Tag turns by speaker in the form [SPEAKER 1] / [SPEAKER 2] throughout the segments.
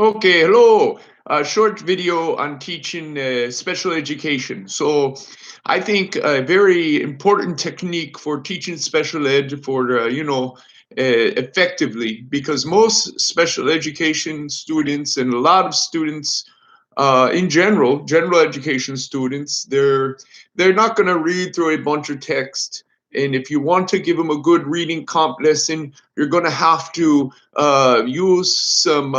[SPEAKER 1] Okay, hello. A short video on teaching special education. So, I think a very important technique for teaching special ed for effectively, because most special education students and a lot of students in general education students, they're not going to read through a bunch of text. And if you want to give them a good reading comp lesson, you're going to have to use some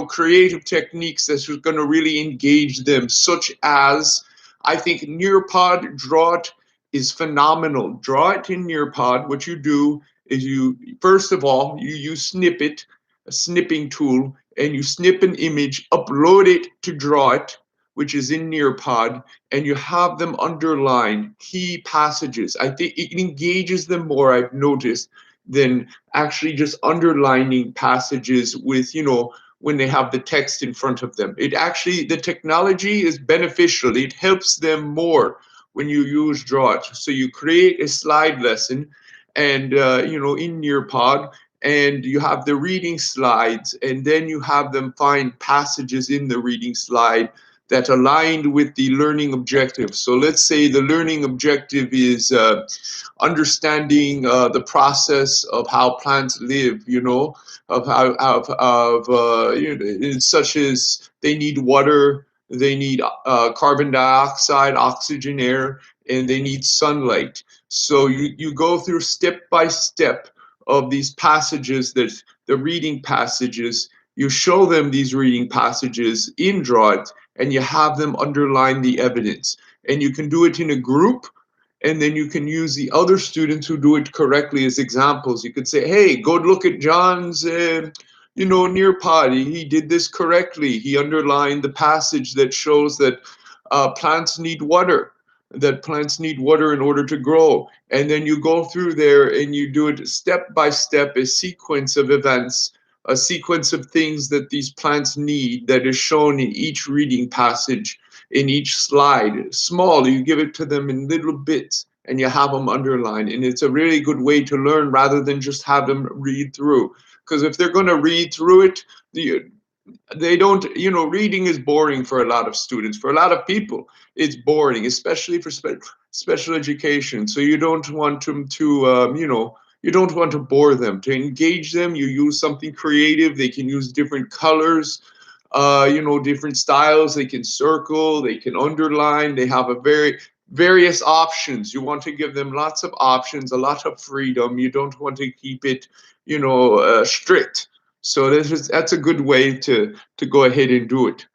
[SPEAKER 1] creative techniques that's going to really engage them, such as I think Nearpod Draw It is phenomenal. Draw It in Nearpod. What you do is you first of all you use Snippet, a snipping tool, and you snip an image, upload it to Draw It, which is in Nearpod, and you have them underline key passages. I think it engages them more, I've noticed, than actually just underlining passages with, when they have the text in front of them. It actually, the technology is beneficial. It helps them more when you use Draw It. So you create a slide lesson and, in Nearpod, and you have the reading slides, and then you have them find passages in the reading slide that aligned with the learning objective. So let's say the learning objective is understanding the process of how plants live, of how such as they need water, they need carbon dioxide, oxygen, air, and they need sunlight. So you go through step by step of these passages, that the reading passages. You show them these reading passages in Draw It, and you have them underline the evidence. And you can do it in a group, and then you can use the other students who do it correctly as examples. You could say, hey, go look at John's Nearpod. He did this correctly. He underlined the passage that shows that plants need water, that plants need water in order to grow. And then you go through there and you do it step by step, a sequence of events, a sequence of things that these plants need that is shown in each reading passage, in each slide. Small, you give it to them in little bits and you have them underlined. And it's a really good way to learn rather than just have them read through. Because if they're going to read through it, they don't, reading is boring for a lot of students. For a lot of people, it's boring, especially for special education. So you don't want them to, you don't want to bore them. To engage them, you use something creative. They can use different colors, different styles. They can circle, they can underline. They have a various options. You want to give them lots of options, a lot of freedom. You don't want to keep it, strict. So that's a good way to go ahead and do it.